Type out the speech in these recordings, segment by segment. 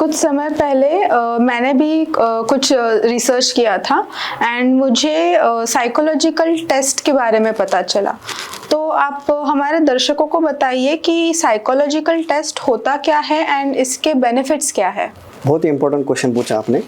कुछ समय पहले मैंने भी कुछ रिसर्च किया था एंड मुझे साइकोलॉजिकल टेस्ट के बारे में पता चला। तो आप हमारे दर्शकों को बताइए कि साइकोलॉजिकल टेस्ट होता क्या है एंड इसके बेनिफिट्स क्या है। बहुत ही इंपॉर्टेंट क्वेश्चन पूछा आपने।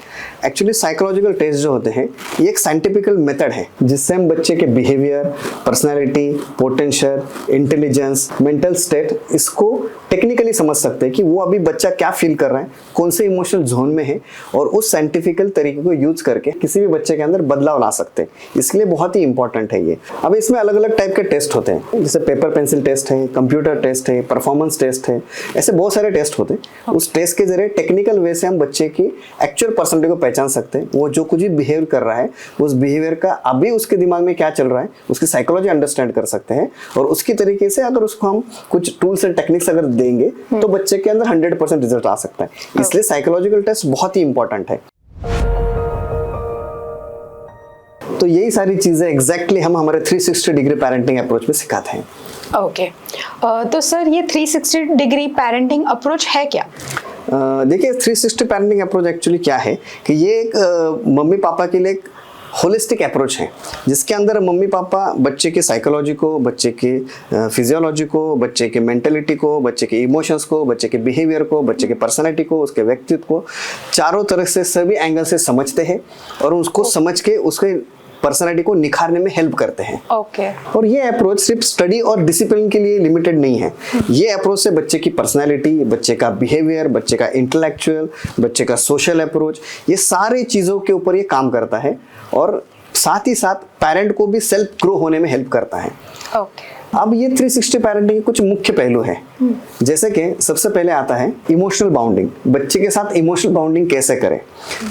एक्चुअली साइकोलॉजिकल टेस्ट जो होते हैं ये एक साइंटिफिकल मेथड है जिससे हम बच्चे के behaviour, personality, potential, intelligence, mental state इसको टेक्निकली समझ सकते हैं कि वो अभी बच्चा क्या फील कर रहा है, कौन से इमोशनल जोन में है, और उस साइंटिफिकल तरीके को यूज करके किसी भी बच्चे के अंदर बदलाव ला सकते हैं। इसलिए बहुत ही इंपॉर्टेंट है ये। अब इसमें अलग अलग टाइप के टेस्ट होते हैं, जैसे पेपर पेंसिल टेस्ट है, कंप्यूटर टेस्ट है, परफॉर्मेंस टेस्ट है, ऐसे बहुत सारे टेस्ट होते हैं। उस टेस्ट के जरिए टेक्निकल वे से हम बच्चे की एक्चुअल पर्सनालिटी को पहचान सकते हैं। वो जो कुछ भी बिहेव कर रहा है उस बिहेवियर का अभी उसके दिमाग में क्या चल रहा है उसकी साइकोलॉजी अंडरस्टैंड कर सकते हैं, और उसकी तरीके से अगर उसको हम कुछ टूल्स एंड टेक्निक्स अगर देंगे तो बच्चे के अंदर 100% रिजल्ट आ सकता है। इसलिए साइकोलॉजिकल टेस्ट बहुत ही इंपॉर्टेंट है। तो यही सारी चीजें एग्जैक्टली हम हमारे 360 डिग्री पेरेंटिंग अप्रोच में सिखाते हैं। ओके, तो सर ये 360 डिग्री पेरेंटिंग अप्रोच है क्या? देखिए 360 पेरेंटिंग अप्रोच एक्चुअली क्या है कि ये एक मम्मी पापा के लिए एक होलिस्टिक अप्रोच है जिसके अंदर मम्मी पापा बच्चे के साइकोलॉजी को, बच्चे के फिजियोलॉजी को, बच्चे के मेंटलिटी को, बच्चे के इमोशंस को, बच्चे के बिहेवियर को, बच्चे के पर्सनालिटी को, उसके व्यक्तित्व को चारों तरफ से सभी एंगल से समझते हैं और उसको समझ के उसके पर्सनालिटी को निखारने में हेल्प करते हैं। ओके। और ये अप्रोच सिर्फ स्टडी और डिसिप्लिन के लिए लिमिटेड नहीं है। ये अप्रोच से बच्चे की पर्सनालिटी, बच्चे का बिहेवियर, बच्चे का इंटेलेक्चुअल, बच्चे का सोशल अप्रोच, ये सारी चीज़ों के ऊपर ये काम करता है और साथ ही साथ पेरेंट को भी सेल्फ ग्रो होने में हेल्प करता है। ओके। अब ये 360 पेरेंटिंग के कुछ मुख्य पहलू हैं, जैसे कि सबसे पहले आता है इमोशनल बाउंडिंग। बच्चे के साथ इमोशनल बाउंडिंग कैसे करें।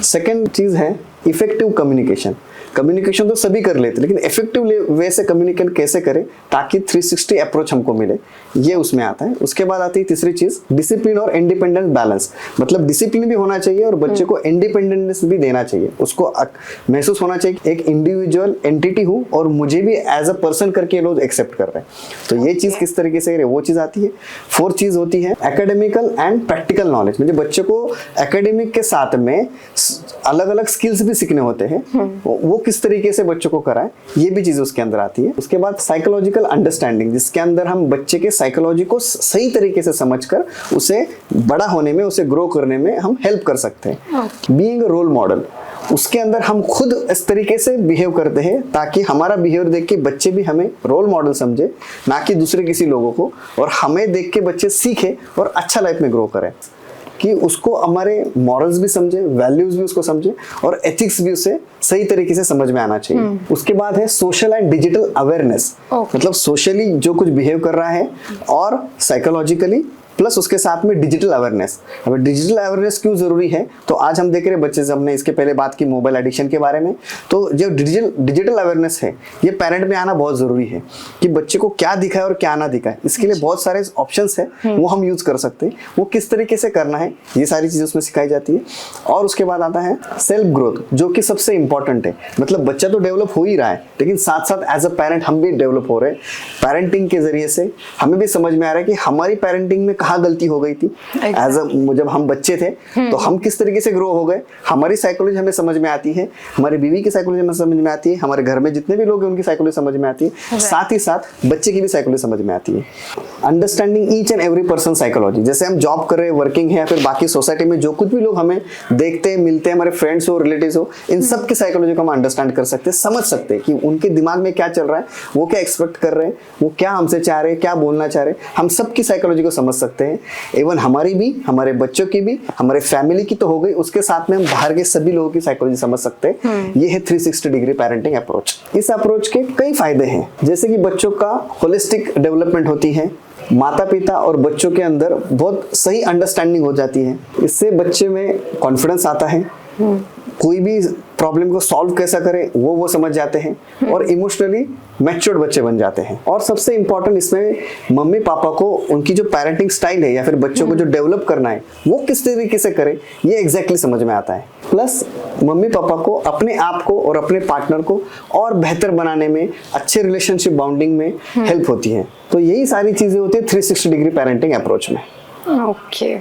सेकंड चीज है इफेक्टिव कम्युनिकेशन। कम्युनिकेशन तो सभी कर लेते, लेकिन इफेक्टिव वे से कम्युनिकेट कैसे करें ताकि 360 अप्रोच हमको मिले, ये उसमें आता है। उसके बाद आती है तीसरी चीज डिसिप्लिन और इंडिपेंडेंस बैलेंस। मतलब डिसिप्लिन भी होना चाहिए और बच्चे को इंडिपेंडेंस भी देना चाहिए। उसको महसूस होना चाहिए एक इंडिविजुअल एंटिटी हूँ और मुझे भी एज अ पर्सन करके लोग एक्सेप्ट कर रहे हैं। तो ये चीज किस तरीके से वो चीज आती है। फोर्थ चीज होती है एकेडमिकल एंड प्रैक्टिकल नॉलेज। मतलब बच्चे को एकेडमिक के साथ में अलग अलग स्किल्स भी सीखने होते हैं, वो किस तरीके से बच्चों को कराएं, ये भी चीज उसके अंदर आती है। उसके बाद साइकोलॉजिकल अंडरस्टैंडिंग, जिसके अंदर हम बच्चे के साइकोलॉजी को सही तरीके से समझकर उसे बड़ा होने में, उसे ग्रो करने में हम हेल्प कर सकते हैं। बीइंग अ रोल मॉडल, उसके अंदर हम खुद इस तरीके से बिहेव करते हैं ताकि हमारा बिहेवियर देख के बच्चे भी हमें रोल मॉडल समझे, ना कि दूसरे किसी लोगों को, और हमें देख के बच्चे सीखे और अच्छा लाइफ में ग्रो करें, कि उसको हमारे मॉरल्स भी समझे, वैल्यूज भी उसको समझे और एथिक्स भी उसे सही तरीके से समझ में आना चाहिए। उसके बाद है सोशल एंड डिजिटल अवेयरनेस। मतलब सोशली जो कुछ बिहेव कर रहा है और साइकोलॉजिकली प्लस उसके साथ में डिजिटल अवेयरनेस। अब डिजिटल अवेयरनेस क्यों जरूरी है, तो आज हम देख रहे हैं बच्चे से, हमने इसके पहले बात की मोबाइल एडिक्शन के बारे में, तो जो डिजिटल अवेयरनेस है ये पेरेंट में आना बहुत जरूरी है कि बच्चे को क्या दिखाए और क्या ना दिखाए। इसके लिए बहुत सारे ऑप्शंस है वो हम यूज कर सकते हैं, वो किस तरीके से करना है ये सारी चीजें उसमें सिखाई जाती है। और उसके बाद आता है सेल्फ ग्रोथ, जो कि सबसे इंपॉर्टेंट है। मतलब बच्चा तो डेवलप हो ही रहा है, लेकिन साथ साथ एज अ पेरेंट हम भी डेवलप हो रहे हैं। पेरेंटिंग के जरिए से हमें भी समझ में आ रहा है कि हमारी पेरेंटिंग में कहाँ गलती हो गई थी। जब हम बच्चे थे तो हम किस तरीके से ग्रो हो गए, हमारी साइकोलॉजी हमें समझ में आती है, हमारी बीवी की साइकोलॉजी हमें समझ में आती है, हमारे घर में जितने भी लोग हैं उनकी साइकोलॉजी समझ में आती है, साथ ही साथ बच्चे की भी साइकोलॉजी समझ में आती है। Understanding each and every person psychology, जैसे हम जॉब कर रहे हैं, वर्किंग है, या फिर बाकी सोसाइटी में जो कुछ भी लोग हमें देखते हैं, मिलते हैं, हमारे फ्रेंड्स हो, रिलेटिव्स हो, इन सब की साइकोलॉजी को हम अंडरस्टैंड कर सकते हैं, समझ सकते हैं कि उनके दिमाग में क्या चल रहा है, वो क्या एक्सपेक्ट कर रहे हैं, वो क्या हमसे चाह रहे हैं, क्या बोलना चाह रहे हैं। हम सबकी साइकोलॉजी को समझ सकते हैं, इवन हमारी भी, हमारे बच्चों की भी, हमारे फैमिली की तो हो गई, उसके साथ में हम बाहर के सभी लोगों की साइकोलॉजी समझ सकते हैं। ये है 360 डिग्री पेरेंटिंग अप्रोच। इस अप्रोच के कई फायदे हैं, जैसे कि बच्चों का होलिस्टिक डेवलपमेंट होती है, माता पिता और बच्चों के अंदर बहुत सही अंडरस्टैंडिंग हो जाती है, इससे बच्चे में कॉन्फिडेंस आता है, कोई भी प्रॉब्लम को सॉल्व कैसा करें वो समझ जाते हैं और इमोशनली मैच्योर्ड बच्चे बन जाते हैं। और सबसे इंपॉर्टेंट इसमें मम्मी पापा को उनकी जो पेरेंटिंग स्टाइल है या फिर बच्चों को जो डेवलप करना है वो किस तरीके से करें ये एग्जैक्टली समझ में आता है। प्लस मम्मी पापा को अपने आप को और अपने पार्टनर को और बेहतर बनाने में, अच्छे रिलेशनशिप बाउंडिंग में हेल्प होती है। तो यही सारी चीजें होती है 360 डिग्री पेरेंटिंग अप्रोच में। ओके।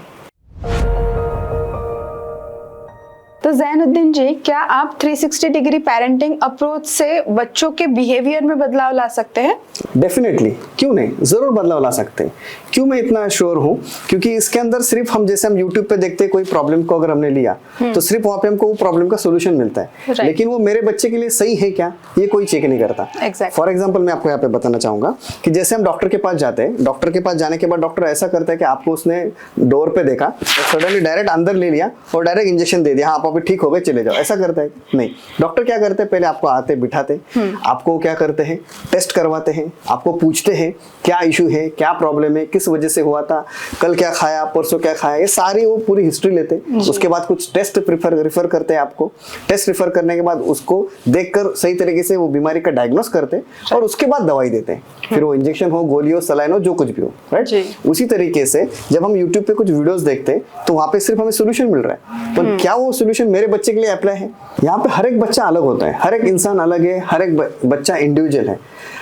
तो जैनुद्दीन जी, क्या आप 360 डिग्री पेरेंटिंग अप्रोच से बच्चों के बिहेवियर में बदलाव ला सकते हैं? डेफिनेटली, क्यों नहीं, जरूर बदलाव ला सकते हैं। क्यों मैं इतना श्योर हूँ? क्योंकि इसके अंदर सिर्फ हम जैसे हम यूट्यूब पे देखते हैं कोई प्रॉब्लम को अगर हमने लिया तो सिर्फ वहाँ पे हमको वो प्रॉब्लम का सोल्यूशन मिलता है, लेकिन वो मेरे बच्चे के लिए सही है क्या, ये कोई चेक नहीं करता। फॉर एग्जाम्पल मैं आपको यहाँ पे बताना चाहूंगा कि जैसे हम डॉक्टर के पास जाते हैं, डॉक्टर के पास जाने के बाद डॉक्टर ऐसा करता है कि आपको उसने डोर पे देखा और सडनली डायरेक्ट अंदर ले लिया और डायरेक्ट इंजेक्शन दे दिया, हाँ आप अभी ठीक हो गए चले जाओ, ऐसा करता है? नहीं। डॉक्टर क्या करते हैं, पहले आपको आते बिठाते, आपको क्या करते हैं, टेस्ट करवाते हैं, आपको पूछते हैं क्या इशू है, क्या प्रॉब्लम है, किस वजह से हुआ था, कल क्या खाया, परसों क्या खाया, ये सारी वो पूरी हिस्ट्री लेते हैं। उसके बाद कुछ टेस्ट रिफर करते हैं आपको, टेस्ट रिफर करने के बाद उसको देखकर सही तरीके से वो बीमारी का डायग्नोस करते हैं और उसके बाद दवाई देते हैं, फिर वो इंजेक्शन हो, गोली हो, सलाइन हो, जो कुछ भी हो, राइट। उसी तरीके से जब हम यूट्यूब पे कुछ वीडियोस देखते हैं तो वहाँ पे सिर्फ हमें सोल्यूशन मिल रहा है, पर क्या वो सोल्यूशन मेरे बच्चे के लिए अप्लाई है? यहाँ पे हर एक बच्चा अलग होता है, हर एक इंसान अलग है, हर एक बच्चा इंडिविजुअल है।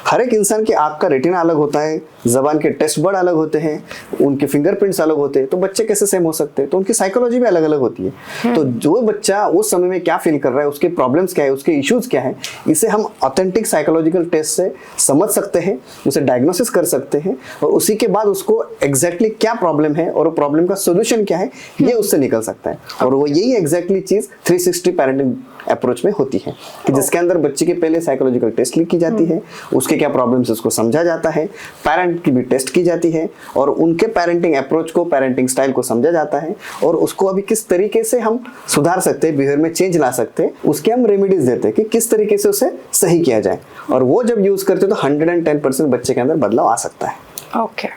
हर एक इंसान की आँख का रेटिना अलग होता है, जबान के टेस्ट बर्ड अलग होते हैं, उनके फिंगरप्रिंट्स अलग होते हैं, तो बच्चे कैसे सेम हो सकते हैं? तो उनकी साइकोलॉजी भी अलग अलग होती है। तो जो बच्चा उस समय में क्या फील कर रहा है, उसके प्रॉब्लम्स क्या है, उसके इश्यूज क्या है, इसे हम ऑथेंटिक साइकोलॉजिकल टेस्ट से समझ सकते हैं, उसे डायग्नोसिस कर सकते हैं और उसी के बाद उसको एग्जैक्टली क्या प्रॉब्लम है और वो प्रॉब्लम का सोल्यूशन क्या है, ये उससे निकल सकता है। और वो यही एग्जैक्टली चीज 360 पेरेंटिंग अप्रोच में होती है कि जिसके अंदर बच्चे के पहले साइकोलॉजिकल टेस्ट ली की जाती है, उसके क्या प्रॉब्लम्स उसको समझा जाता है, पेरेंट की भी टेस्ट की जाती है और उनके पेरेंटिंग अप्रोच को, पेरेंटिंग स्टाइल को समझा जाता है और उसको अभी किस तरीके से हम सुधार सकते हैं, बिहेवियर में चेंज ला सकते हैं, उसके हम रेमेडीज देते हैं कि किस तरीके से उसे सही किया जाए। और वो जब यूज करते हैं तो 110% बच्चे के अंदर बदलाव आ सकता है। ओके।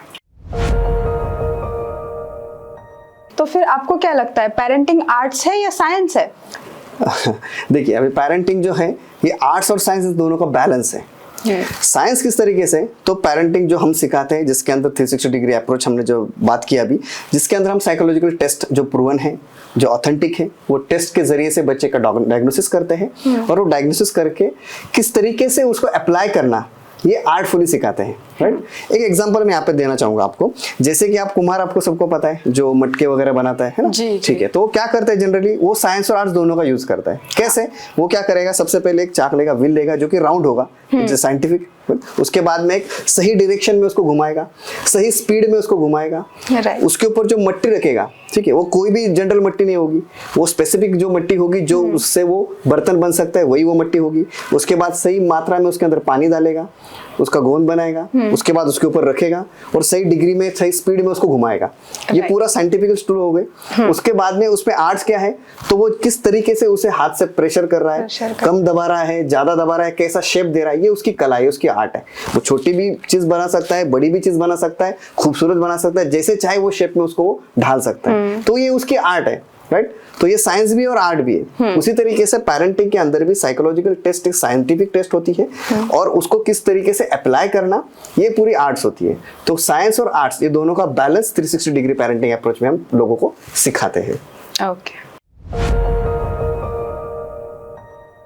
तो फिर आपको क्या लगता है, पेरेंटिंग आर्ट्स है या साइंस है? देखिए, अभी पेरेंटिंग जो है ये आर्ट्स और साइंस दोनों का बैलेंस है। साइंस किस तरीके से, तो पेरेंटिंग जो हम सिखाते हैं जिसके अंदर 360 डिग्री अप्रोच हमने जो बात की अभी, जिसके अंदर हम साइकोलॉजिकल टेस्ट जो प्रूवन है, जो ऑथेंटिक है, वो टेस्ट के जरिए से बच्चे का डायग्नोसिस करते हैं और वो डायग्नोसिस करके किस तरीके से उसको अप्लाई करना, ये आर्टफुली सिखाते हैं, राइट। एक एग्जांपल मैं यहाँ पे देना चाहूंगा आपको, जैसे कि आप कुम्हार, आपको सबको पता है, जो मटके वगैरह बनाता है ना, ठीक है। तो वो क्या करता है जनरली, वो साइंस और आर्ट्स दोनों का यूज करता है। कैसे? वो क्या करेगा, सबसे पहले एक चाक लेगा, व्हील लेगा जो कि राउंड होगा, साइंटिफिक, उसके बाद में एक सही डायरेक्शन में उसको घुमाएगा, सही स्पीड में उसको घुमाएगा, उसके ऊपर जो मट्टी रखेगा, ठीक है, वो कोई भी जनरल मट्टी नहीं होगी, वो स्पेसिफिक जो मट्टी होगी जो उससे वो बर्तन बन सकता है, वही वो मट्टी होगी। उसके बाद सही मात्रा में उसके अंदर पानी डालेगा, उसका गोंद बनाएगा, उसके बाद उसके ऊपर रखेगा और सही डिग्री में, सही स्पीड में उसको घुमाएगा। ये पूरा साइंटिफिक स्टूल हो गए। उसके बाद में उसमें आर्ट्स क्या है, तो वो किस तरीके से उसे हाथ से प्रेशर कर रहा है, कम दबा रहा है, ज्यादा दबा रहा है, कैसा शेप दे रहा है, ये उसकी कला है, उसकी आर्ट है। वो छोटी भी चीज बना सकता है, बड़ी भी चीज बना सकता है, खूबसूरत बना सकता है, जैसे चाहे वो शेप में उसको ढाल सकता है। तो ये उसकी आर्ट है, राइट। तो ये साइंस भी और आर्ट भी है। उसी तरीके से पेरेंटिंग के अंदर भी साइकोलॉजिकल टेस्ट एक साइंटिफिक टेस्ट होती है और उसको किस तरीके से अप्लाई करना, ये पूरी आर्ट्स होती है। तो साइंस और आर्ट्स, ये दोनों का बैलेंस 360 डिग्री पेरेंटिंग अप्रोच में हम लोगों को सिखाते हैं। ओके।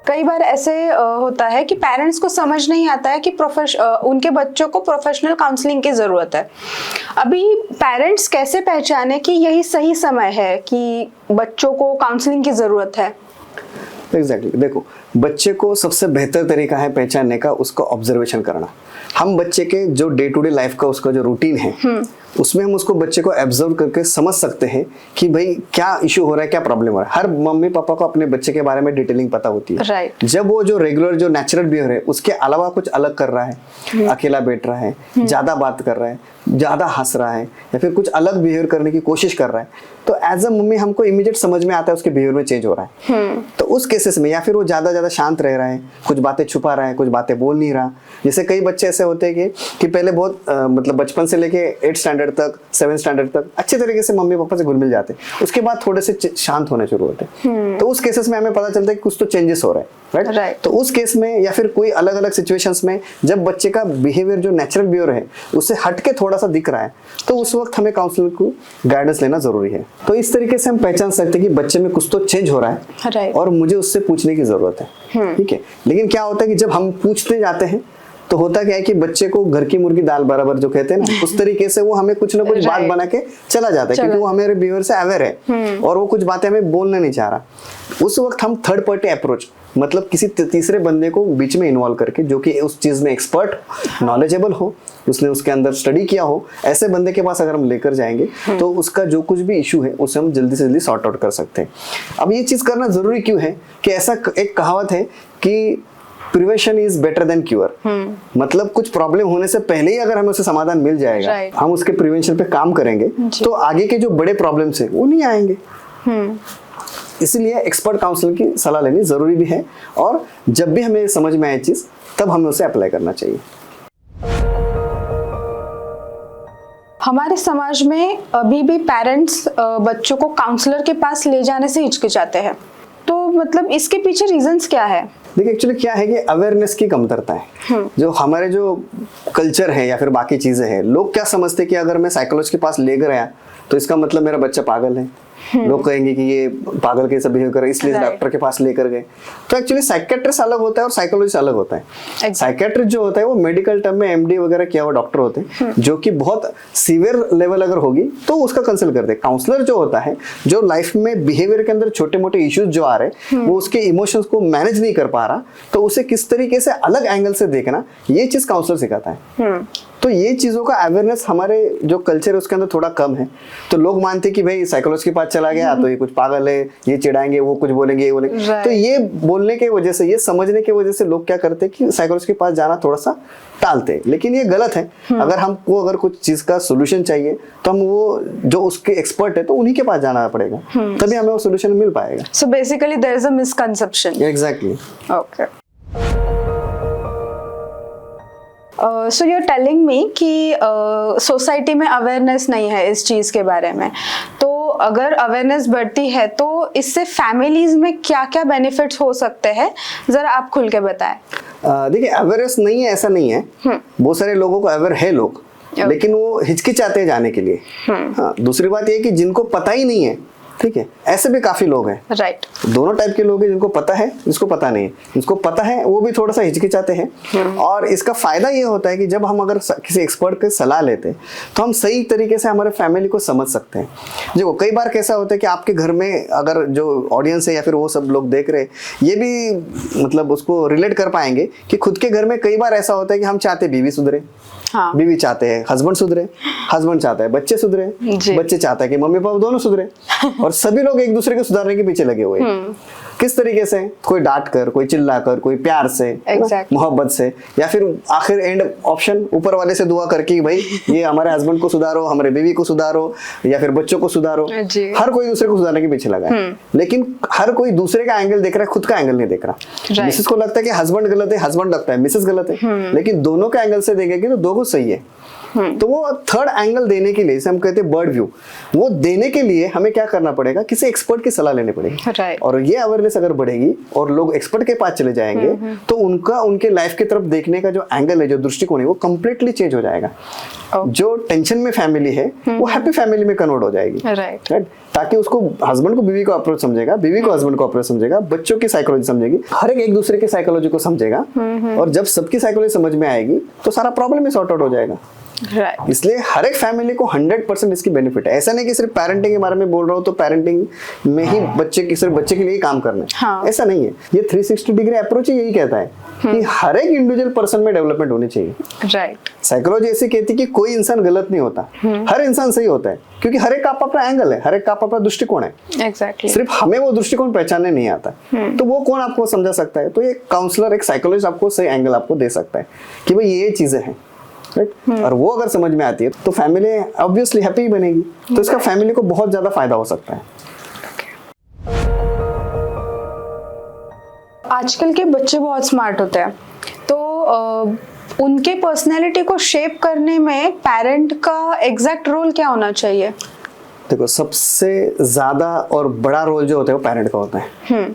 कई बार ऐसे होता है कि पेरेंट्स को समझ नहीं आता है कि उनके बच्चों को प्रोफेशनल काउंसलिंग की ज़रूरत है। अभी पेरेंट्स कैसे पहचाने कि यही सही समय है कि बच्चों को काउंसलिंग की ज़रूरत है? एग्जैक्टली, देखो, बच्चे को सबसे बेहतर तरीका है पहचानने का, उसका ऑब्जर्वेशन करना। हम बच्चे के जो डे टू डे लाइफ का उसका जो रूटीन है, उसमें हम उसको बच्चे को ऑब्जर्व करके समझ सकते हैं कि भाई क्या इशू हो रहा है, क्या प्रॉब्लम हो रहा है। हर मम्मी पापा को अपने बच्चे के बारे में डिटेलिंग पता होती है, right. जब वो जो रेगुलर जो नेचुरल बिहेवियर है उसके अलावा कुछ अलग कर रहा है, अकेला बैठ रहा है, ज्यादा बात कर रहा है, ज्यादा हंस रहा है या फिर कुछ अलग बिहेवियर करने की कोशिश कर रहा है, तो एज अ मम्मी हमको इमीडिएट समझ में आता है उसके बिहेवियर में चेंज हो रहा है। तो उस केसेस में, या फिर वो ज्यादा शांत रह रहा है, कुछ बातें छुपा रहा है, कुछ बातें बोल नहीं रहा। जैसे कई बच्चे ऐसे होते हैं कि पहले बहुत मतलब बचपन से लेके 8th स्टैंडर्ड तक, 7th स्टैंडर्ड तक अच्छे तरीके से मम्मी पापा से घुल मिल जाते हैं, उसके बाद थोड़े से शांत होने शुरू होते हैं। तो उस केसेस में हमें पता चलता है कि कुछ तो चेंजेस हो रहे हैं, राइट। तो उस केस में या फिर कोई अलग अलग सिचुएशंस में जब बच्चे का बिहेवियर जो नेचुरल बिहेवियर है उससे हटके थोड़ा सा दिख रहा है, तो उस वक्त हमें काउंसलर को गाइडेंस लेना जरूरी है। तो इस तरीके से हम पहचान सकते हैं कि बच्चे में कुछ तो चेंज हो रहा है और मुझे उससे पूछने की जरूरत है, ठीक है। लेकिन क्या होता है कि जब हम पूछते जाते हैं तो होता क्या है कि बच्चे को घर की मुर्गी दाल बराबर जो कहते हैं ना, उस तरीके से वो हमें कुछ ना कुछ बात बना के चला जाता है, क्योंकि वो हमारे बिहेवियर से अवेयर है और वो कुछ बातें हमें बोलना नहीं चाह रहा। उस वक्त हम थर्ड पार्टी अप्रोच, मतलब किसी तीसरे बंदे को बीच में इन्वॉल्व करके, जो कि उस चीज में एक्सपर्ट, नॉलेजेबल हो, उसने उसके अंदर स्टडी किया हो, ऐसे बंदे के पास अगर हम लेकर जाएंगे तो उसका जो कुछ भी इशू है उसे हम जल्दी से जल्दी सॉर्ट आउट कर सकते हैं। अब ये चीज करना जरूरी क्यों है कि ऐसा एक कहावत है कि prevention is better than cure. मतलब कुछ प्रॉब्लम होने से पहले ही अगर हमें उसे समाधान मिल जाएगा, हम उसके प्रिवेंशन पे काम करेंगे तो आगे के जो बड़े प्रॉब्लम्स है वो नहीं आएंगे। इसलिए एक्सपर्ट काउंसलर की सलाह लेनी जरूरी भी है, और जब भी हमें समझ में आए चीज तब हमें उसे अप्लाई करना चाहिए। हमारे समाज में अभी भी पेरेंट्स बच्चों को काउंसलर के पास ले जाने से हिचकिचाते हैं, तो मतलब इसके पीछे रीजंस क्या है? देखिए एक्चुअली क्या है कि अवेयरनेस की कमतरता है। जो हमारे जो कल्चर है या फिर बाकी चीजें हैं, लोग क्या समझते हैं कि अगर मैं साइकोलॉजिस्ट के पास लेकर आया तो इसका मतलब मेरा बच्चा पागल है। लोग कहेंगे कि ये पागल कैसे बिहेव कर रहा है, इसलिए डॉक्टर के पास लेकर गए। तो एक्चुअली साइकेट्रिस्ट अलग होता है और साइकोलॉजिस्ट अलग होता है। साइकेट्रिस्ट जो होता है वो मेडिकल टर्म में एमडी वगैरह किया हुआ डॉक्टर होते हैं, जो कि बहुत सीवियर लेवल अगर होगी तो उसका कंसल्ट करते हैं। काउंसलर जो होता है, जो लाइफ में बिहेवियर के अंदर छोटे मोटे इश्यूज जो आ रहे हैं, वो उसके इमोशंस को मैनेज नहीं कर पा रहा, तो उसे किस तरीके से अलग एंगल से देखना, ये चीज काउंसलर सिखाता है। तो ये चीजों का अवेयरनेस हमारे जो कल्चर है उसके अंदर थोड़ा कम है। तो लोग मानते हैं कि भाई साइकोलॉजिस्ट के पास चला गया तो ये कुछ पागल है, ये चिढ़ाएंगे, वो कुछ बोलेंगे, ये बोलेंगे। तो ये बोलने की वजह से, ये समझने की वजह से लोग क्या करते हैं कि साइकोलॉजिस्ट के पास जाना थोड़ा सा टालते हैं, लेकिन ये गलत है। अगर हमको अगर कुछ चीज का सोल्यूशन चाहिए तो हम वो जो उसके एक्सपर्ट है तो उन्हीं के पास जाना पड़ेगा, तभी हमें वो सोल्यूशन मिल पाएगा। So basically there is a misconception. Exactly. Okay. So you are telling me कि सोसाइटी में अवेयरनेस नहीं है इस चीज़ के बारे में, तो अगर अवेयरनेस बढ़ती है तो इससे फैमिलीज में क्या क्या बेनिफिट्स हो सकते हैं, ज़रा आप खुल के बताएं। देखिए अवेयरनेस नहीं है ऐसा नहीं है, बहुत सारे लोगों को अवेयर है लोग, लेकिन वो हिचकिचाते हैं जाने के लिए। हाँ, दूसरी बात ये है कि जिनको पता ही नहीं है, ठीक है, ऐसे भी काफी लोग हैं। राइट। दोनों टाइप के लोग हैं, जिनको पता है, जिसको पता नहीं है। जिसको पता है वो भी थोड़ा सा हिचकिचाते हैं, और इसका फायदा ये होता है कि जब हम अगर किसी एक्सपर्ट की सलाह लेते हैं तो हम सही तरीके से हमारे फैमिली को समझ सकते हैं। देखो कई बार कैसा होता है कि आपके घर में अगर जो ऑडियंस है या फिर वो सब लोग देख रहे हैं, ये भी मतलब उसको रिलेट कर पाएंगे कि खुद के घर में कई बार ऐसा होता है कि हम चाहते बीवी सुधरे, हाँ। बीवी चाहते हैं हस्बैंड सुधरे, हस्बैंड चाहता है बच्चे सुधरे, बच्चे चाहता है कि मम्मी पापा दोनों सुधरे, और सभी लोग एक दूसरे को सुधारने के पीछे लगे हुए हैं। किस तरीके से? कोई डांट कर, कोई चिल्ला कर, कोई प्यार से, मोहब्बत से, या फिर आखिर एंड ऑप्शन ऊपर वाले से दुआ करके भाई ये हमारे हस्बैंड को सुधारो, हमारे बीवी को सुधारो, या फिर बच्चों को सुधारो। हर कोई दूसरे को सुधारने के पीछे लगा है, लेकिन हर कोई दूसरे का एंगल देख रहा है, खुद का एंगल नहीं देख रहा। मिसेस को लगता है कि हस्बैंड गलत है, हस्बैंड लगता है मिसेस गलत है, लेकिन दोनों का एंगल से देखेंगे तो दोनों सही है। तो वो थर्ड एंगल देने के लिए, जैसे हम कहते हैं बर्ड व्यू, वो देने के लिए हमें क्या करना पड़ेगा? किसी एक्सपर्ट की सलाह लेनी पड़ेगी। और ये अवेयरनेस अगर बढ़ेगी और लोग एक्सपर्ट के पास चले जाएंगे तो उनका उनके लाइफ की तरफ देखने का जो एंगल है, जो दृष्टिकोण है, वो कंप्लीटली चेंज हो जाएगा। जो टेंशन में फैमिली है वो हैप्पी फैमिली में कन्वर्ट हो जाएगी। राइट। ताकि उसको हस्बैंड को बीवी को अप्रोच समझेगा, बीवी को हस्बैंड को अप्रोच समझेगा, बच्चों की साइकोलॉजी समझेगी, हर एक दूसरे की साइकोलॉजी को समझेगा। और जब सबकी साइकोलॉजी समझ में आएगी तो सारा प्रॉब्लम ही सॉर्ट आउट हो जाएगा। इसलिए हर एक फैमिली को 100% इसकी बेनिफिट है। ऐसा नहीं कि सिर्फ पेरेंटिंग के बारे में बोल रहा हूँ तो पेरेंटिंग में ही बच्चे की सिर्फ बच्चे के लिए काम करना है, ऐसा नहीं है। ये 360 डिग्री अप्रोच ही यही कहता है कि हर एक इंडिविजुअल पर्सन में डेवलपमेंट होनी चाहिए। राइट। साइकोलॉजी ऐसी कहती है कि कोई इंसान गलत नहीं होता, हर इंसान सही होता है, क्योंकि हर एक का अपना एंगल है, हर एक का अपना दृष्टिकोण है। एग्जैक्टली। सिर्फ हमें वो दृष्टिकोण पहचानने नहीं आता, तो वो कौन आपको समझा सकता है? तो ये काउंसलर, एक साइकोलॉजिस्ट आपको सही एंगल आपको दे सकता है कि भाई ये चीजें हैं। और वो अगर समझ में आती है तो फैमिली ऑब्वियसली हैप्पी बनेगी, तो इसका फैमिली को बहुत ज्यादा फायदा हो सकता है। आजकल के बच्चे बहुत स्मार्ट होते हैं, तो उनके पर्सनैलिटी को शेप करने में पेरेंट का एग्जैक्ट रोल क्या होना चाहिए? देखो सबसे ज्यादा और बड़ा रोल जो होता है वो पेरेंट का होता है।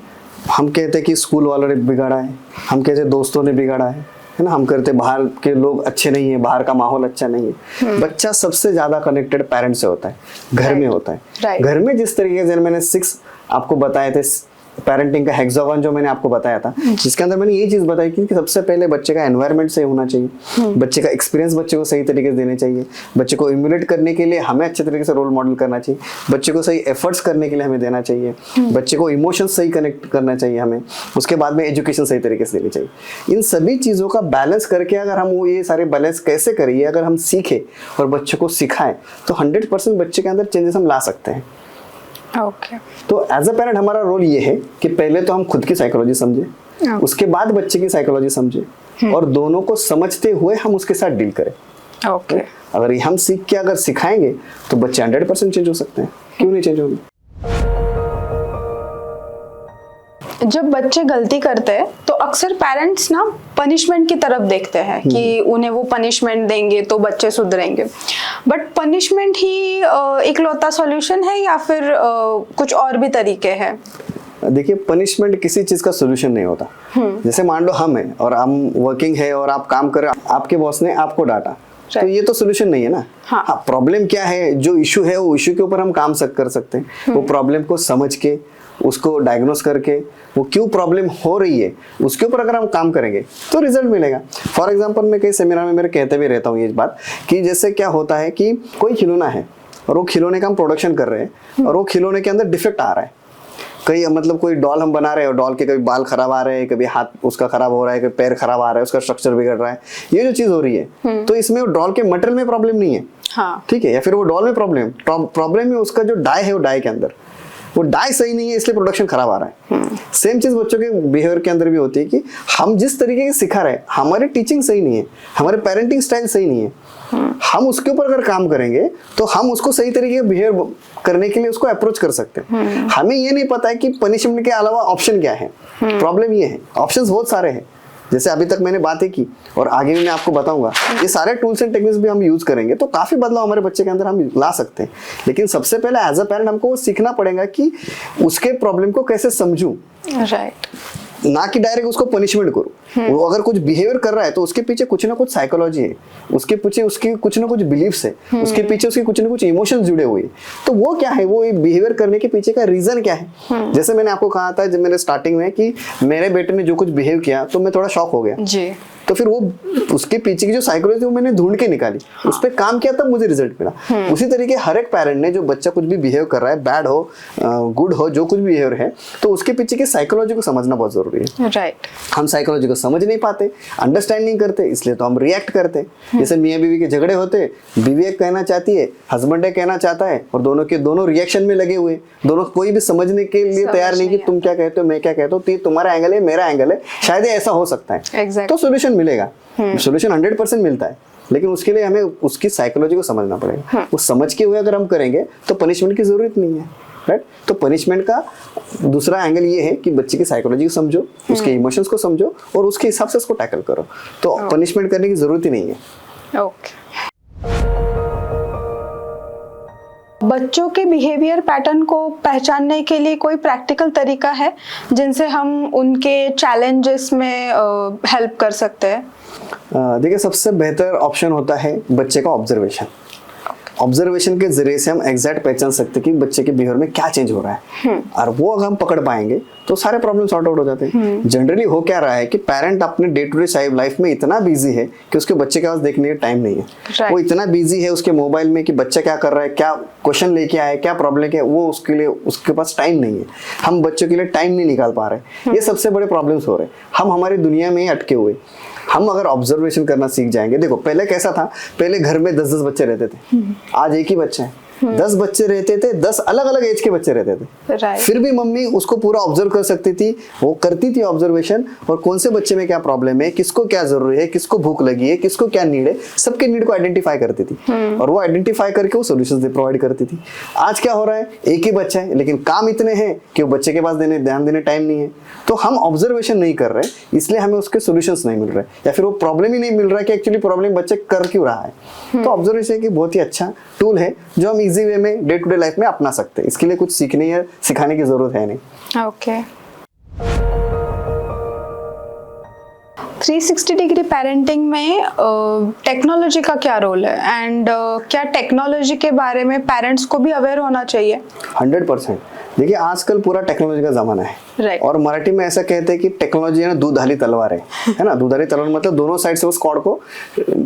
हम कहते हैं कि स्कूल वालों ने बिगाड़ा है, हम कहते हैं दोस्तों ने बिगाड़ा है ना, हम करते बाहर के लोग अच्छे नहीं है, बाहर का माहौल अच्छा नहीं है। बच्चा सबसे ज्यादा कनेक्टेड पेरेंट से होता है, घर में होता है। घर में जिस तरीके से मैंने 6 आपको बताए थे पेरेंटिंग का हेक्सागन जो मैंने आपको बताया था, जिसके अंदर मैंने ये चीज बताई कि सबसे पहले बच्चे का एनवायरनमेंट सही होना चाहिए, बच्चे का एक्सपीरियंस बच्चे को सही तरीके से देने चाहिए, बच्चे को इम्यूलेट करने के लिए हमें अच्छे तरीके से रोल मॉडल करना चाहिए, बच्चे को सही एफर्ट्स करने के लिए हमें देना चाहिए, बच्चे को इमोशंस सही कनेक्ट करना चाहिए हमें, उसके बाद में एजुकेशन सही तरीके से देनी चाहिए। इन सभी चीज़ों का बैलेंस करके अगर हम वो ये सारे बैलेंस कैसे करिए, अगर हम सीखें और बच्चों को सिखाएं तो 100% बच्चे के अंदर चेंजेस हम ला सकते हैं। ओके। तो एज अ पेरेंट हमारा रोल ये है कि पहले तो हम खुद की साइकोलॉजी समझें, उसके बाद बच्चे की साइकोलॉजी समझें और दोनों को समझते हुए हम उसके साथ डील करें। ओके। अगर हम सीख के अगर सिखाएंगे तो बच्चे 100% चेंज हो सकते हैं, क्यों नहीं चेंज होंगे। जब बच्चे गलती करते हैं तो अक्सर पेरेंट्स ना पनिशमेंट की तरफ देखते हैं कि उन्हें वो पनिशमेंट देंगे तो बच्चे सुधरेंगे, बट पनिशमेंट ही इकलौता सॉल्यूशन है या फिर कुछ और भी तरीके हैं? देखिए, पनिशमेंट किसी चीज का सोल्यूशन नहीं होता। जैसे मान लो हम हैं और हम वर्किंग है और आप काम कर रहे हो, आपके बॉस ने आपको डांटा, तो ये तो सोल्यूशन नहीं है ना। हाँ, प्रॉब्लम क्या है, जो इशू है वो इशू के ऊपर हम काम कर सकते हैं। वो प्रॉब्लम को समझ के उसको डायग्नोस करके वो क्यों प्रॉब्लम हो रही है उसके ऊपर अगर हम काम करेंगे तो रिजल्ट मिलेगा। फॉर एग्जांपल मैं कई सेमिनार में मेरे कहते भी रहता हूँ ये बात कि जैसे क्या होता है कि कोई खिलौना है और वो खिलौने का हम प्रोडक्शन कर रहे हैं और वो खिलौने के अंदर डिफेक्ट आ रहा है। कई मतलब कोई डॉल हम बना रहे हैं और डॉल के कभी बाल खराब आ रहे हैं, कभी हाथ उसका खराब हो रहा है, कभी पैर खराब आ रहा है, उसका स्ट्रक्चर बिगड़ रहा है, ये जो चीज हो रही है तो इसमें डॉल के मटेरियल में प्रॉब्लम नहीं है। हाँ। ठीक है, या फिर वो डॉल में प्रॉब्लम है उसका जो डाई है, वो डाई के अंदर वो डाई सही नहीं है इसलिए प्रोडक्शन खराब आ रहा है। सेम चीज बच्चों के बिहेवियर के अंदर भी होती है कि हम जिस तरीके से सिखा रहे हैं, हमारी टीचिंग सही नहीं है, हमारे पेरेंटिंग स्टाइल सही नहीं है, हम उसके ऊपर अगर काम करेंगे तो हम उसको सही तरीके से बिहेव करने के लिए उसको अप्रोच कर सकते हैं। हमें ये नहीं पता है कि पनिशमेंट के अलावा ऑप्शन क्या है। प्रॉब्लम ये है, ऑप्शंस बहुत सारे हैं, जैसे अभी तक मैंने बातें की और आगे भी मैं आपको बताऊंगा। ये सारे टूल्स एंड टेक्निक्स भी हम यूज करेंगे तो काफी बदलाव हमारे बच्चे के अंदर हम ला सकते हैं। लेकिन सबसे पहले एज अ पेरेंट हमको वो सीखना पड़ेगा कि उसके प्रॉब्लम को कैसे समझूं, राइट, ना कि डायरेक्ट उसको पनिशमेंट करूं। वो अगर कुछ बिहेवियर कर रहा है तो उसके पीछे कुछ ना कुछ साइकोलॉजी है, उसके पीछे उसकी कुछ ना कुछ बिलीफ्स है, उसके पीछे उसके कुछ ना कुछ इमोशंस जुड़े हुए हैं। तो वो क्या है, वो बिहेवियर करने के पीछे का रीजन क्या है। जैसे मैंने आपको कहा था जब मैंने स्टार्टिंग में कि मेरे बेटे ने जो कुछ बिहेव किया तो मैं थोड़ा शॉक हो गया जी। तो फिर वो उसके पीछे की जो साइकोलॉजी वो मैंने ढूंढ के निकाली, उस पर काम किया तब मुझे रिजल्ट मिला। उसी तरीके हर एक पेरेंट ने जो बच्चा कुछ भी बिहेव कर रहा है, बैड हो गुड हो, जो कुछ भी बिहेवियर है, तो उसके पीछे की साइकोलॉजी को समझना बहुत जरूरी है। राइट। हम साइकोलॉजी को समझ नहीं पाते, अंडरस्टैंड नहीं करते, इसलिए तो हम रिएक्ट करते। जैसे मियाँ बीवी के झगड़े होते, बीवी एक कहना चाहती है, हस्बैंड एक कहना चाहता है और दोनों के दोनों रिएक्शन में लगे हुए, दोनों कोई भी समझने के लिए तैयार नहीं कि तुम क्या कहते हो, मैं क्या कहता हूँ, तुम्हारा एंगल है, मेरा एंगल है, शायद ऐसा हो सकता है। तो सोल्यूशन मिलेगा, सोल्यूशन 100% मिलता है, लेकिन उसके लिए हमें उसकी साइकोलॉजी को समझना पड़ेगा। वो समझ के हुए अगर हम करेंगे तो पनिशमेंट की जरूरत नहीं है। राइट। तो पनिशमेंट का दूसरा एंगल ये है कि बच्चे की साइकोलॉजी को समझो, उसके इमोशंस को समझो और उसके हिसाब से उसको टैकल करो। तो पनिशमेंट करने की जरूरत ही नहीं है। ओके। बच्चों के बिहेवियर पैटर्न को पहचानने के लिए कोई प्रैक्टिकल तरीका है जिनसे हम उनके चैलेंजेस में हेल्प कर सकते हैं? देखिए, सबसे बेहतर ऑप्शन होता है बच्चे का ऑब्जर्वेशन। ऑब्जर्वेशन के जरिए से हम एग्जैक्ट पहचान सकते हैं कि बच्चे के बिहेवियर में क्या चेंज हो रहा है, और वो अगर हम पकड़ पाएंगे तो सारे प्रॉब्लम सॉर्ट आउट हो जाते हैं। जनरली हो क्या रहा है कि पेरेंट अपने डे टू डे लाइफ में इतना बिजी है कि उसके बच्चे के पास देखने का टाइम नहीं है। वो इतना बिजी है उसके मोबाइल में कि बच्चा क्या कर रहा है, क्या क्वेश्चन लेके आया, क्या प्रॉब्लम लेके, वो उसके लिए उसके पास टाइम नहीं है। हम बच्चों के लिए टाइम नहीं निकाल पा रहे। ये सबसे बड़े प्रॉब्लम्स हो रहे हैं। हम हमारी दुनिया में ही अटके हुए। हम अगर ऑब्जर्वेशन करना सीख जाएंगे, देखो पहले कैसा था, पहले घर में 10-10 बच्चे रहते थे, आज एक ही बच्चा है। 10 बच्चे रहते थे, 10 अलग अलग एज के बच्चे रहते थे, फिर भी मम्मी उसको पूरा ऑब्जर्व कर सकती थी, वो करती थी ऑब्जर्वेशन, और कौन से बच्चे में क्या प्रॉब्लम है, किसको क्या जरूरी है, किसको भूख लगी है, किसको क्या नीड है, सबके नीड को आइडेंटिफाई करती थी और वो आइडेंटिफाई करके वो सोल्यूशंस प्रोवाइड करती थी। आज क्या हो रहा है, एक ही बच्चा है लेकिन काम इतने हैं कि वो बच्चे के पास ध्यान देने टाइम नहीं है। तो हम ऑब्जर्वेशन नहीं कर रहे, इसलिए हमें उसके सोल्यूशंस नहीं मिल रहे, या फिर वो प्रॉब्लम ही नहीं मिल रहा कि एक्चुअली प्रॉब्लम बच्चे कर क्यों रहा है। तो ऑब्जर्वेशन एक बहुत ही अच्छा टूल है जो हम इजी वे में डे टू डे लाइफ में अपना सकते हैं। इसके लिए कुछ सीखने या सिखाने की जरूरत है नहीं। ओके। 360 डिग्री पेरेंटिंग में टेक्नोलॉजी का क्या रोल है एंड क्या टेक्नोलॉजी के बारे में पेरेंट्स को भी अवेयर होना चाहिए? 100%। देखिए आजकल पूरा टेक्नोलॉजी का जमाना है Right. और मराठी में ऐसा कहते हैं कि टेक्नोलॉजी है ना दूधारी तलवार है ना। दूधारी तलवार मतलब दोनों साइड से उस कॉर्ड को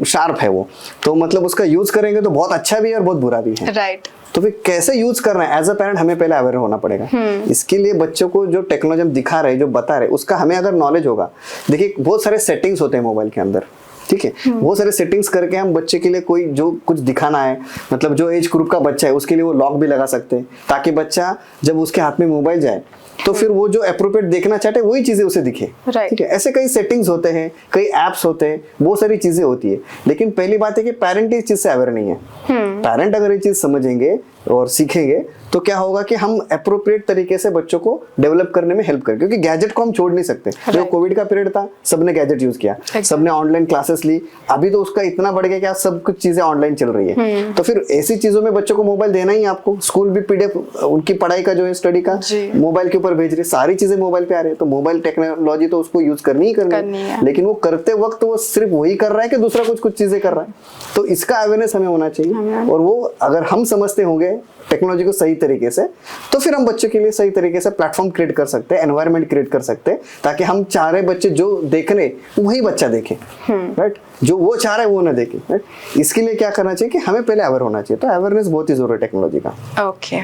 शार्प है वो, तो मतलब उसका यूज करेंगे तो बहुत अच्छा भी है और बहुत बुरा भी है। राइट। तो फिर कैसे यूज करना है एज अ पेरेंट हमें पहले अवेयर होना पड़ेगा। इसके लिए बच्चों को जो टेक्नोलॉजी हम दिखा रहे हैं, जो बता रहे हैं, उसका हमें अगर नॉलेज होगा। देखिए बहुत सारे सेटिंग्स होते हैं मोबाइल के अंदर, ठीक है। बहुत सारे सेटिंग्स करके हम बच्चे के लिए कोई जो कुछ दिखाना है, मतलब जो एज ग्रुप का बच्चा है उसके लिए वो लॉक भी लगा सकते हैं, ताकि बच्चा जब उसके हाथ में मोबाइल जाए तो फिर वो जो अप्रोप्रिएट देखना चाहते हैं वही चीजें उसे दिखे। Right. ठीक है, ऐसे कई सेटिंग्स होते हैं, कई एप्स होते हैं, बहुत सारी चीजें होती है। लेकिन पहली बात है कि पेरेंट इस चीज से अवेयर नहीं है। पेरेंट अगर ये चीज समझेंगे और सीखेंगे तो क्या होगा कि हम अप्रोप्रिएट तरीके से बच्चों को डेवलप करने में हेल्प करें, क्योंकि गैजेट को हम छोड़ नहीं सकते। जो कोविड का पीरियड था सबने गैजेट यूज किया, सबने ऑनलाइन क्लासेस ली। अभी तो उसका इतना बढ़ गया कि आज सब कुछ चीजें ऑनलाइन चल रही है। तो फिर ऐसी चीजों में बच्चों को मोबाइल देना ही आपको। स्कूल भी पीडीएफ उनकी पढ़ाई का जो है स्टडी का मोबाइल के ऊपर भेज रहे, सारी चीजें मोबाइल पे आ रही है। तो मोबाइल टेक्नोलॉजी तो उसको यूज करनी ही करनी है, लेकिन वो करते वक्त वो सिर्फ वही कर रहा है कि दूसरा कुछ चीजें कर रहा है। तो इसका अवेयरनेस हमें होना चाहिए। और वो अगर हम समझते होंगे टेक्नोलॉजी को सही तरीके से, तो फिर हम बच्चों के लिए सही तरीके से प्लेटफॉर्म क्रिएट कर सकते हैं, एनवायरनमेंट क्रिएट कर सकते हैं, ताकि हम चाह रहे बच्चे जो देख रहे वही बच्चा देखे, राइट। जो वो चाह रहे वो ना देखे, राइट। इसके लिए क्या करना चाहिए कि हमें पहले अवेयर होना चाहिए। तो अवेयरनेस बहुत ही जरूरी है टेक्नोलॉजी का। ओके।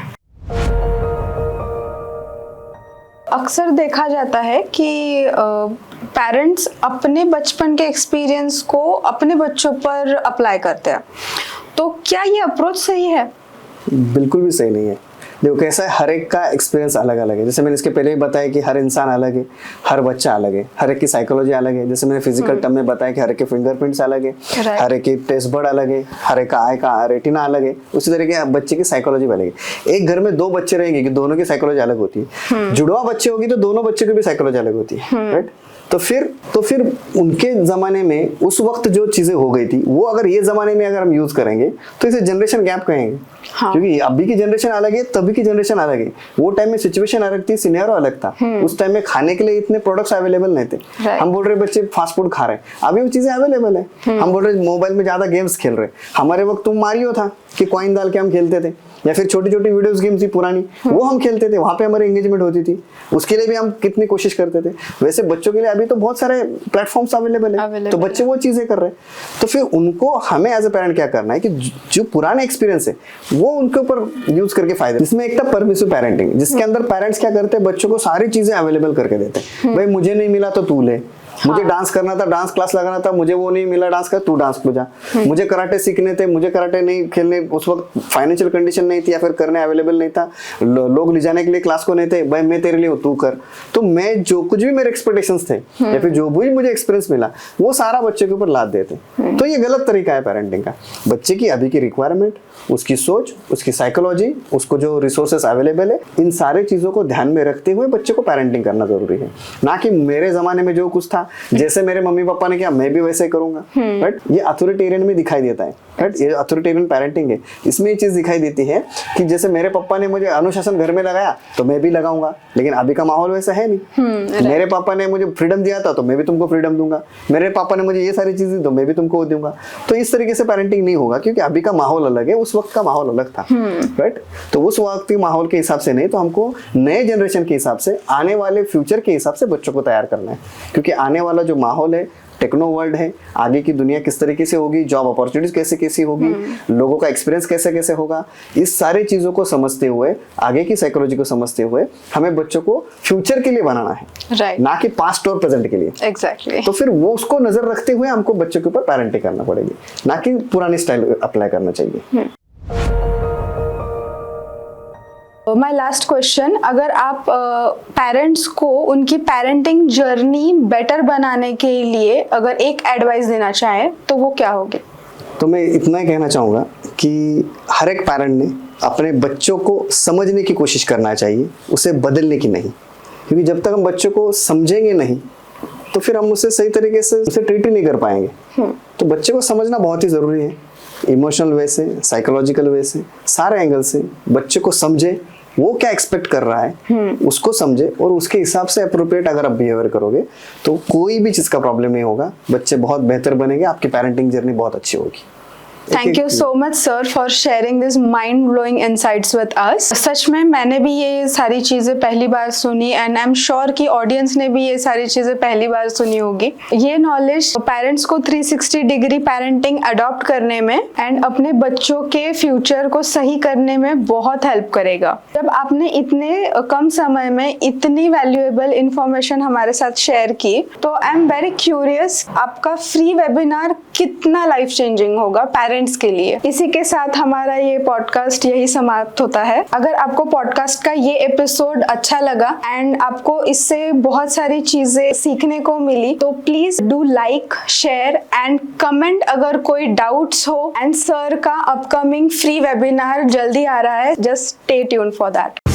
अक्सर देखा जाता है कि पेरेंट्स अपने बचपन के एक्सपीरियंस को अपने बच्चों पर अप्लाई करते हैं, तो क्या ये अप्रोच सही है? बिल्कुल भी सही नहीं है। देखो कैसा है, हर एक का एक्सपीरियंस अलग अलग है। जैसे मैंने इसके पहले भी बताया कि हर इंसान अलग है, हर बच्चा अलग है, हर एक की साइकोलॉजी अलग है। जैसे मैंने फिजिकल टर्म में बताया कि हर एक के फिंगरप्रिंट्स अलग है, हर एक की टेस्ट बर्ड अलग है, हर एक का आई का रेटिना अलग है। उसी तरीके बच्चे की साइकोलॉजी भी अलग है। एक घर में दो बच्चे रहेंगे कि दोनों की साइकोलॉजी अलग होती है। जुड़वा बच्चे होगी तो दोनों बच्चे की भी साइकोलॉजी अलग होती है, राइट। तो फिर उनके जमाने में उस वक्त जो चीजें हो गई थी वो अगर ये जमाने में अगर हम यूज करेंगे तो इसे जनरेशन गैप कहेंगे। हाँ। क्योंकि अभी की जनरेशन अलग है, तभी की जनरेशन अलग है। वो टाइम में सिचुएशन अलग थी, सिनेरियो अलग था। उस टाइम में खाने के लिए इतने प्रोडक्ट्स अवेलेबल नहीं थे। हम बोल रहे बच्चे फास्ट फूड खा रहे हैं, अभी वो चीजें अवेलेबल है। हम बोल रहे मोबाइल में ज्यादा गेम्स खेल रहे। हमारे वक्त तो मारियो था कि कॉइन डाल के हम खेलते थे, या फिर छोटी छोटी वीडियोस गेम्स थी पुरानी, वो हम खेलते थे। वहां पे हमारी एंगेजमेंट होती थी, उसके लिए भी हम कितनी कोशिश करते थे। वैसे बच्चों के लिए अभी तो बहुत सारे प्लेटफॉर्म्स अवेलेबल है, तो बच्चे वो चीजें कर रहे हैं। तो फिर उनको हमें एज ए पेरेंट क्या करना है कि जो पुराने एक्सपीरियंस है वो उनके ऊपर यूज करके फायदे। इसमें एक था परमिसिव पेरेंटिंग, जिसके अंदर पेरेंट्स क्या करते हैं, बच्चों को सारी चीजें अवेलेबल करके देते हैं। भाई मुझे नहीं मिला तो तू ले, मुझे डांस करना था, डांस क्लास लगाना था, मुझे वो नहीं मिला डांस का, तू डांस को जा। मुझे कराटे सीखने थे, मुझे कराटे नहीं खेलने, उस वक्त फाइनेंशियल कंडीशन नहीं थी या फिर करने अवेलेबल नहीं था, लोग ले जाने के लिए क्लास को नहीं थे, भाई मैं तेरे लिए तू कर। तो मैं जो कुछ भी मेरे एक्सपेक्टेशंस थे या फिर जो भी मुझे एक्सपीरियंस मिला वो सारा बच्चे के ऊपर लाद देते। तो ये गलत तरीका है पेरेंटिंग का। बच्चे की अभी की रिक्वायरमेंट, उसकी सोच, उसकी साइकोलॉजी, उसको जो रिसोर्सेस अवेलेबल है, इन सारे चीजों को ध्यान में रखते हुए बच्चे को पेरेंटिंग करना जरूरी है। ना कि मेरे जमाने में जो कुछ था, जैसे मेरे मम्मी पापा ने किया मैं भी वैसे ही करूंगा, राइट। ये अथॉरिटेरियन में दिखाई देता है, राइट। ये अथॉरिटेरियन पेरेंटिंग है। इसमें ये चीज दिखाई देती है कि जैसे मेरे पापा ने मुझे अनुशासन घर में लगाया तो मैं भी लगाऊंगा, लेकिन अभी का माहौल वैसा है नहीं। मेरे पापा ने मुझे फ्रीडम दिया था तो मैं भी तुमको फ्रीडम दूंगा, मेरे पापा ने मुझे ये सारी चीजें दी तो मैं भी तुमको दूंगा। तो इस तरीके से पेरेंटिंग नहीं होगा, क्योंकि अभी का माहौल अलग है, उस वक्त का माहौल अलग था, राइट। तो उस वक्त के माहौल के हिसाब से नहीं, तो हमको नए जनरेशन के हिसाब से, आने वाले फ्यूचर के हिसाब से बच्चों को तैयार करना है। क्योंकि आने वाला जो माहौल है, टेक्नो वर्ल्ड है, आगे की दुनिया किस तरीके से होगी, जॉब अपॉर्चुनिटीज कैसे कैसी होगी, लोगों का एक्सपीरियंस कैसे कैसे होगा, इस सारी चीजों को समझते हुए, आगे की साइकोलॉजी को समझते हुए हमें बच्चों को फ्यूचर के लिए बनाना है, right. ना कि पास्ट और प्रेजेंट के लिए। Exactly. तो फिर वो उसको नजर रखते हुए हमको बच्चों के ऊपर पेरेंटिंग करना पड़ेगी, ना कि पुरानी स्टाइल अप्लाई करना चाहिए। माय लास्ट क्वेश्चन, अगर आप पेरेंट्स को उनकी पेरेंटिंग जर्नी बेटर बनाने के लिए अगर एक एडवाइस देना चाहें तो वो क्या होगी? तो मैं इतना ही कहना चाहूँगा कि हर एक पेरेंट ने अपने बच्चों को समझने की कोशिश करना चाहिए, उसे बदलने की नहीं। क्योंकि जब तक हम बच्चों को समझेंगे नहीं तो फिर हम उसे सही तरीके से उसे ट्रीट ही नहीं कर पाएंगे। तो बच्चे को समझना बहुत ही ज़रूरी है, इमोशनल वे से, साइकोलॉजिकल वे से, सारे एंगल से बच्चे को समझे, वो क्या एक्सपेक्ट कर रहा है उसको समझे और उसके हिसाब से अप्रोप्रिएट अगर आप बिहेवियर करोगे तो कोई भी चीज का प्रॉब्लम नहीं होगा, बच्चे बहुत बेहतर बनेंगे, आपकी पेरेंटिंग जर्नी बहुत अच्छी होगी। Thank you so much sir for sharing this mind blowing insights with us. सच में मैंने भी ये सारी चीज़ें पहली बार सुनी एंड आई एम श्योर कि ऑडियंस ने भी ये सारी चीज़ें पहली बार सुनी होगी। ये नॉलेज पेरेंट्स को 360 डिग्री पेरेंटिंग अडॉप्ट करने में एंड अपने बच्चों के फ्यूचर को सही करने में बहुत हेल्प करेगा। जब आपने इतने कम समय में इतनी वैल्यूएबल इंफॉर्मेशन हमारे साथ शेयर की तो आई एम वेरी क्यूरियस, आपका फ्री वेबिनार कितना लाइफ चेंजिंग होगा पेरेंट्स के लिए। इसी के साथ हमारा ये पॉडकास्ट यही समाप्त होता है। अगर आपको पॉडकास्ट का ये एपिसोड अच्छा लगा एंड आपको इससे बहुत सारी चीजें सीखने को मिली तो please do like, share and comment अगर कोई डाउट्स हो। एंड सर का अपकमिंग फ्री वेबिनार जल्दी आ रहा है, just stay tune for that.